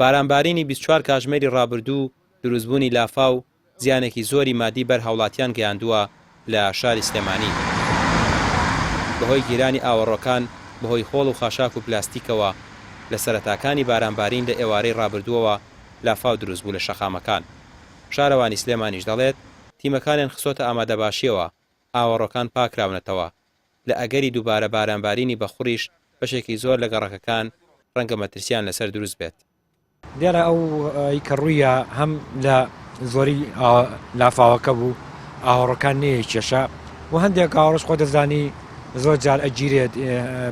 بارانبارینی 24 کاتژمێری ڕابردوو دروستبوونی لافاو زیانێکی زۆری مادی بەر هاوڵاتیان گەیاندووە لە شاری سلێمانی بەهۆی گیرانی ئاوەڕۆکان بەهۆی خۆڵ و خاشاک و پلاستیکەوە لە سەرەتاکانی بارانبارین لە ئێوارەی ڕابردووەوە لافاو دروست بوو لە شەقامەکان. شارەوانی سلێمانیش دەڵێت تیمەکانیان خسۆتە ئامادەباشیەوە ئاوەڕۆکان پاکراونەتەوە لە ئەگەری دووبارە بارانبارینی بەخوڕیش بەشێکی زۆر لە گەڕەکەکان ڕەنگە مەترسیان لەسەر دروست بێت. دیارە ئەو کە ڕوویە هەم لە زۆری لافاوەکە بوو ئاوەڕەکان نەیە کێشە و هەندێک ئاوەڕۆژ خۆ دەزانی زۆر جار ئەگیرێت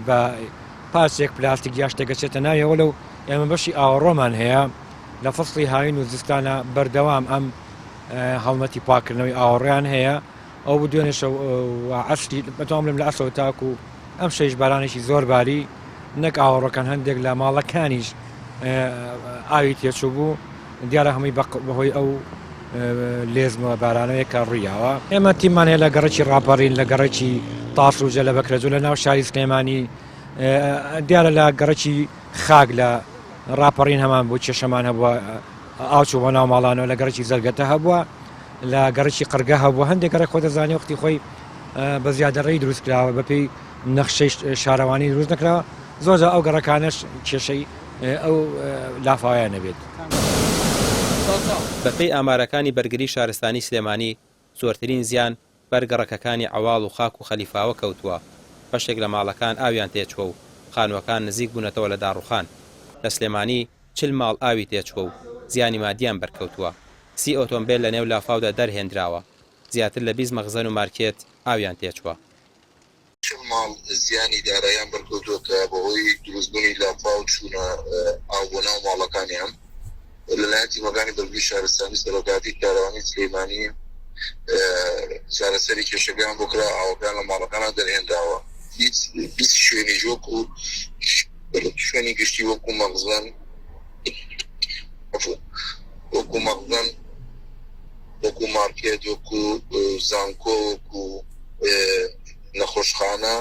بە پاسێک پلاستیک یا شتێکەچێتە ناویەوە لەو ئێمە بەشی ئاوەڕۆمان هەیە لە فەسڵی هاوین و زستانە بەردەوام ئەم هەڵمەتی پاکردنەوەی ئاوەڕیان هەیە ئەو دوێنێشە عەسری بەتوام لەم لە ئەسەوە تاکو ئەم شەیش بارانێکی زۆر باری نەک ئاوەڕەکان هەندێک لە ماڵەکانیش ئاوی تێچوو بوو دیارە هەمووی بەهۆی ئەو لێزمە بارانەوەی کە ڕوویاوە. ئێمە تیممان هەیە لە گەڕێکی ڕاپەڕین لە گەڕێکی تاسوجە لە بەکرەجوو لە ناو شاری سلێمانی دیارە لە گەڕێکی خاک لە ڕاپەڕین هەمان بۆ کێشەمان هەبووە ئاوچوو بۆ ناو ماڵانەوە لە گەڕێکی زەرگەتە هەبووە لە گەڕێکی قرگە هەبووە هەندێک گەڕێک خۆ دەزانانی وەختی خۆی بە زیادەڕێی دروست کراوە بەپێی نەخشەی شارەوانی دروست نەکراوە زۆر ئەو گەڕەکانش کێشەی ئەو لافاوایە نەبێت. بەپێی ئامارەکانی بەرگری شارستانی سلێمانی زۆرترین زیان بەرگەڕەکەکانی ئەواڵ و خاک و خەلیفاوە کەوتووە بەشێک لە ماڵەکان ئاویان تێچوە و خانووەکان نزیک بوونەتەوە لە داڕوخان لە سلێمانی 40 ماڵ ئاوی تێچوە و زیانی مادیان بەرکەوتووە 30 ئۆتۆمبیل لە نێو لافاودا دەرهێنراوە زیاتر لە 20 مەخزن و مارکێت ئاویان تێچووە. ماڵ زیانی داراییان بەرکەوتووە کە بەهۆی دروستبوونی لافاو چوونە ئاوبوونا و ماڵەکانیان لەلایەن تیمەکانی بەرگری شارستانی سەرۆکاتی کارەوانی سلێمانی چارەسەری کێشەکان بۆ کرا ئاوەکان لە ماڵەکانە دەرهێنراوە 20 شوێنی ژۆک و شوێنی گشتی وەکو مەخزن وەکو مارکێت وەکو زانکۆ وەکو نەخۆشخانە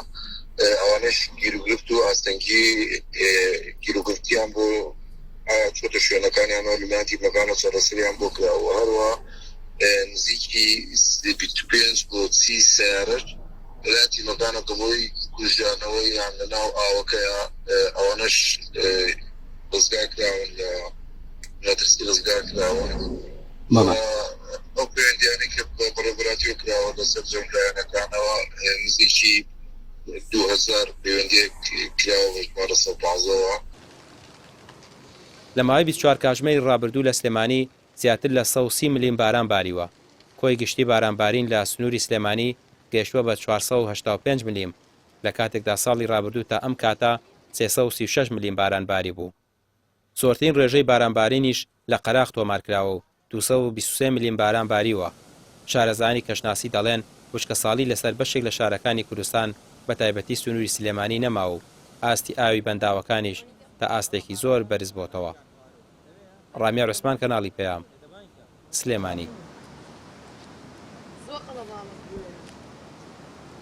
ئەوانش گیرروگرفت و ئاستەنگی گیرروگرفتیان بۆ چۆتە شوێنەکانیانەوە لەلایەن تیمەکانە چارەسەریان بۆ کراوە هەروە نزیکی 25 بۆ 30 سیارەش لەلایەن تیمەکانە بەهۆی کوژانەوەی یان لەناو ئاوەکەیە ئەوانش ڕزگار کراون لە مەترسی ڕزگار کراون ئەو پەیوەندیانەی کە بەڕێوەبەراتی کراوە لەسەر جەملایەنەکانەوە نزیکی 2000 پەیوەندیەک کراوە بە ژمارە 115ەوە. لە ماوەی 24 کاتژمێری ڕابردوو لە سلێمانی زیاتر لە 130 ملیم باران باریوە کۆی گشتی بارانبارین لە سنووری سلێمانی گەیشتووە بە 485 ملیم لە کاتێکدا ساڵی ڕابردوو تا ئەم کاتە 336 ملیم باران باری بوو. زۆرترین ڕێژەی بارانبارینیش لە قەراق تۆمارکراوە و 223 ملیم باران باریوە. شارەزانی کەشناسی دەڵێن وشکە ساڵی لەسەر بەشێک لە شارەکانی کوردستان بە تایبەتی سنووری سلێمانی نەماوە و ئاستی ئاوی بەنداوەکانیش تا ئاستێکی زۆر بەرز بۆتەوە. ڕامیا ڕۆسمان کەناڵی پەیام سلێمانی.